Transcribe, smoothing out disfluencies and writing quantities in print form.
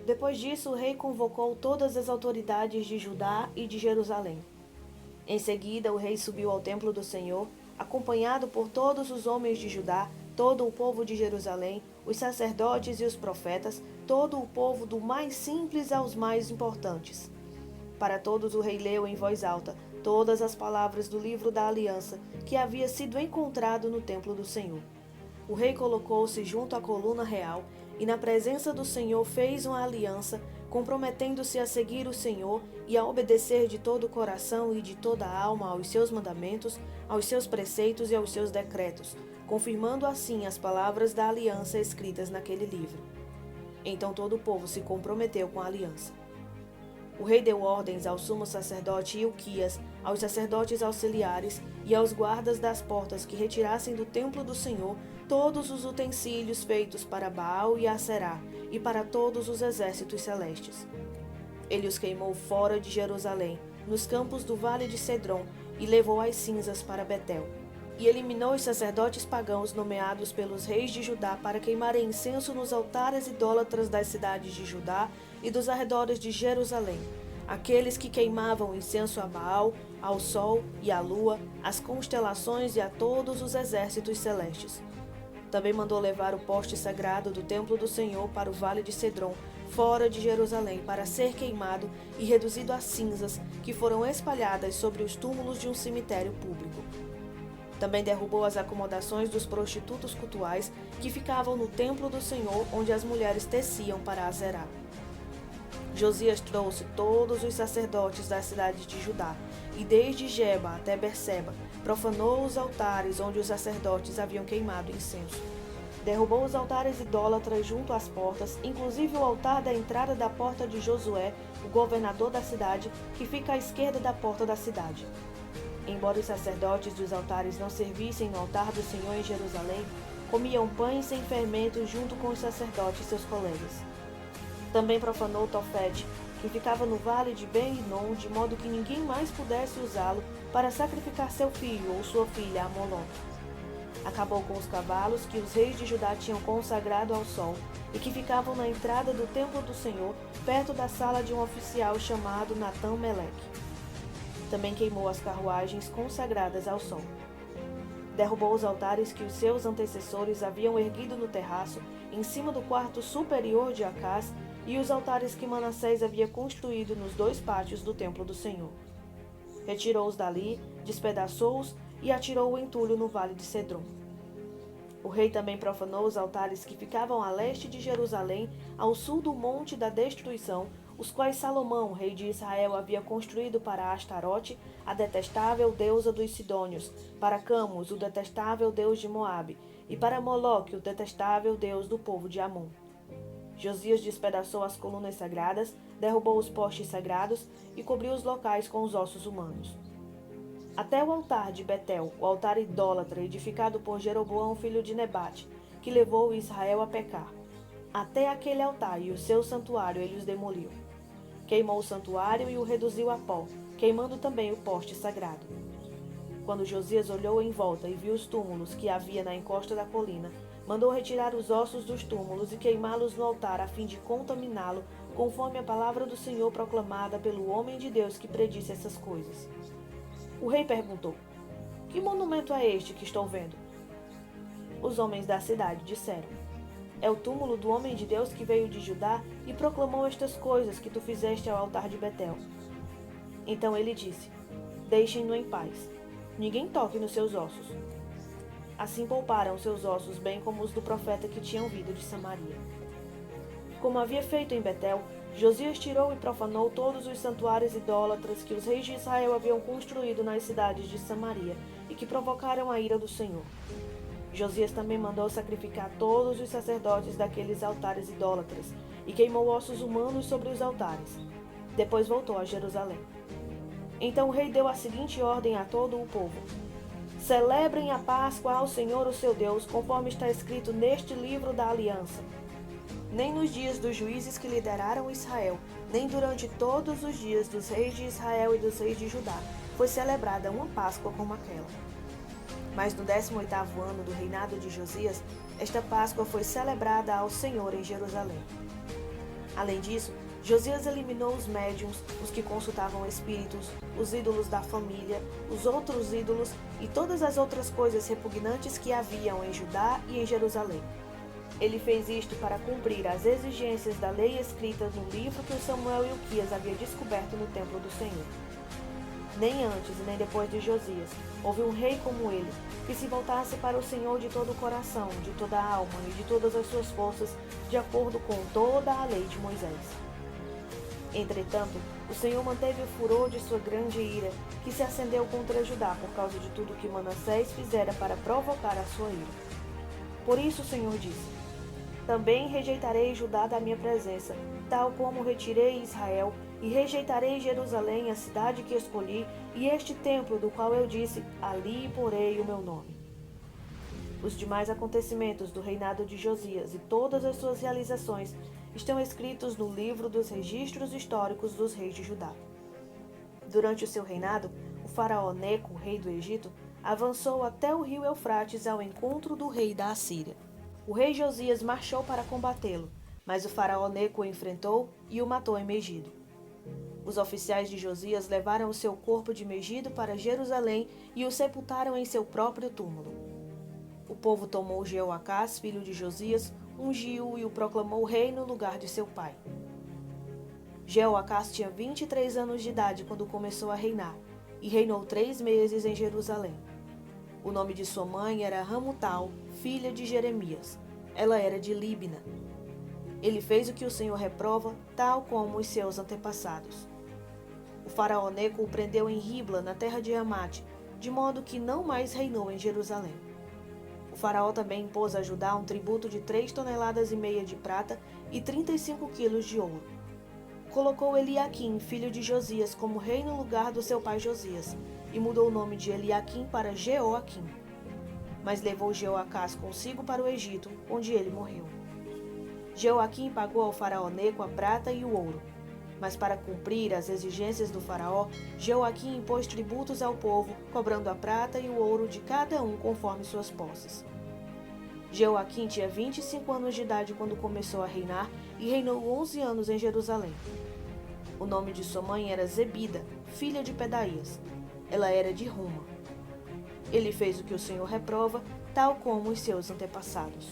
Depois disso, o rei convocou todas as autoridades de Judá e de Jerusalém. Em seguida, o rei subiu ao templo do Senhor, acompanhado por todos os homens de Judá, todo o povo de Jerusalém, os sacerdotes e os profetas, todo o povo do mais simples aos mais importantes. Para todos o rei leu em voz alta todas as palavras do livro da aliança que havia sido encontrado no templo do Senhor. O rei colocou-se junto à coluna real e na presença do Senhor fez uma aliança, comprometendo-se a seguir o Senhor e a obedecer de todo o coração e de toda a alma aos seus mandamentos, aos seus preceitos e aos seus decretos, confirmando assim as palavras da aliança escritas naquele livro. Então todo o povo se comprometeu com a aliança. O rei deu ordens ao sumo sacerdote Ilquias, aos sacerdotes auxiliares e aos guardas das portas que retirassem do templo do Senhor todos os utensílios feitos para Baal e Aserá e para todos os exércitos celestes. Ele os queimou fora de Jerusalém, nos campos do vale de Cedron, e levou as cinzas para Betel. E eliminou os sacerdotes pagãos nomeados pelos reis de Judá para queimarem incenso nos altares idólatras das cidades de Judá e dos arredores de Jerusalém, aqueles que queimavam incenso a Baal, ao sol e à lua, às constelações e a todos os exércitos celestes. Também mandou levar o poste sagrado do templo do Senhor para o vale de Cedron, fora de Jerusalém, para ser queimado e reduzido a cinzas que foram espalhadas sobre os túmulos de um cemitério público. Também derrubou as acomodações dos prostitutos cultuais que ficavam no templo do Senhor, onde as mulheres teciam para Aserá. Josias trouxe todos os sacerdotes das cidades de Judá, e desde Geba até Berseba, profanou os altares onde os sacerdotes haviam queimado incenso. Derrubou os altares idólatras junto às portas, inclusive o altar da entrada da porta de Josué, o governador da cidade, que fica à esquerda da porta da cidade. Embora os sacerdotes dos altares não servissem no altar do Senhor em Jerusalém, comiam pães sem fermento junto com os sacerdotes seus colegas. Também profanou Tofete, que ficava no vale de Ben-Hinom, de modo que ninguém mais pudesse usá-lo para sacrificar seu filho ou sua filha a Moloque. Acabou com os cavalos que os reis de Judá tinham consagrado ao sol e que ficavam na entrada do templo do Senhor, perto da sala de um oficial chamado Natã-Meleque. Também queimou as carruagens consagradas ao sol. Derrubou os altares que os seus antecessores haviam erguido no terraço, em cima do quarto superior de Acás, e os altares que Manassés havia construído nos 2 pátios do templo do Senhor. Retirou-os dali, despedaçou-os e atirou o entulho no vale de Cedron. O rei também profanou os altares que ficavam a leste de Jerusalém, ao sul do Monte da Destruição, os quais Salomão, rei de Israel, havia construído para Astarote, a detestável deusa dos Sidônios, para Camus, o detestável deus de Moabe, e para Moloque, o detestável deus do povo de Amon. Josias despedaçou as colunas sagradas, derrubou os postes sagrados e cobriu os locais com os ossos humanos. Até o altar de Betel, o altar idólatra edificado por Jeroboão, filho de Nebate, que levou Israel a pecar. Até aquele altar e o seu santuário ele os demoliu. Queimou o santuário e o reduziu a pó, queimando também o poste sagrado. Quando Josias olhou em volta e viu os túmulos que havia na encosta da colina, mandou retirar os ossos dos túmulos e queimá-los no altar a fim de contaminá-lo, conforme a palavra do Senhor proclamada pelo homem de Deus que predisse essas coisas. O rei perguntou: "Que monumento é este que estou vendo?" Os homens da cidade disseram: "É o túmulo do homem de Deus que veio de Judá e proclamou estas coisas que tu fizeste ao altar de Betel." Então ele disse: "Deixem-no em paz. Ninguém toque nos seus ossos." Assim pouparam seus ossos, bem como os do profeta que tinham vindo de Samaria. Como havia feito em Betel, Josias tirou e profanou todos os santuários idólatras que os reis de Israel haviam construído nas cidades de Samaria e que provocaram a ira do Senhor. Josias também mandou sacrificar todos os sacerdotes daqueles altares idólatras e queimou ossos humanos sobre os altares. Depois voltou a Jerusalém. Então o rei deu a seguinte ordem a todo o povo: "Celebrem a Páscoa ao Senhor, o seu Deus, conforme está escrito neste livro da aliança. Nem nos dias dos juízes que lideraram Israel, nem durante todos os dias dos reis de Israel e dos reis de Judá, foi celebrada uma Páscoa como aquela. Mas no 18º ano do reinado de Josias, esta Páscoa foi celebrada ao Senhor em Jerusalém." Além disso, Josias eliminou os médiuns, os que consultavam espíritos, os ídolos da família, os outros ídolos e todas as outras coisas repugnantes que haviam em Judá e em Jerusalém. Ele fez isto para cumprir as exigências da lei escrita no livro que Samuel e Ilquias haviam descoberto no templo do Senhor. Nem antes e nem depois de Josias houve um rei como ele, que se voltasse para o Senhor de todo o coração, de toda a alma e de todas as suas forças, de acordo com toda a lei de Moisés. Entretanto, o Senhor manteve o furor de sua grande ira, que se acendeu contra Judá por causa de tudo que Manassés fizera para provocar a sua ira. Por isso o Senhor disse: Também rejeitarei Judá da minha presença, tal como retirei Israel, e rejeitarei Jerusalém, a cidade que escolhi, e este templo do qual eu disse: Ali porei o meu nome. Os demais acontecimentos do reinado de Josias e todas as suas realizações estão escritos no livro dos registros históricos dos reis de Judá. Durante o seu reinado, o faraó Neco, rei do Egito, avançou até o rio Eufrates ao encontro do rei da Assíria. O rei Josias marchou para combatê-lo, mas o faraó Neco o enfrentou e o matou em Megido. Os oficiais de Josias levaram o seu corpo de Megido para Jerusalém e o sepultaram em seu próprio túmulo. O povo tomou Jeoacás, filho de Josias, ungiu-o e o proclamou rei no lugar de seu pai. Jeoacás tinha 23 anos de idade quando começou a reinar, e reinou 3 meses em Jerusalém. O nome de sua mãe era Ramutal, filha de Jeremias. Ela era de Líbina. Ele fez o que o Senhor reprova, tal como os seus antepassados. O faraó Neco o prendeu em Ribla, na terra de Amate, de modo que não mais reinou em Jerusalém. O faraó também impôs a Judá um tributo de 3,5 toneladas de prata e 35 quilos de ouro. Colocou Eliaquim, filho de Josias, como rei no lugar do seu pai Josias, e mudou o nome de Eliaquim para Jeoaquim. Mas levou Jeoacás consigo para o Egito, onde ele morreu. Jeoaquim pagou ao faraó Neco a prata e o ouro. Mas para cumprir as exigências do faraó, Jeoaquim impôs tributos ao povo, cobrando a prata e o ouro de cada um conforme suas posses. Jeoaquim tinha 25 anos de idade quando começou a reinar e reinou 11 anos em Jerusalém. O nome de sua mãe era Zebida, filha de Pedaías. Ela era de Ruma. Ele fez o que o Senhor reprova, tal como os seus antepassados.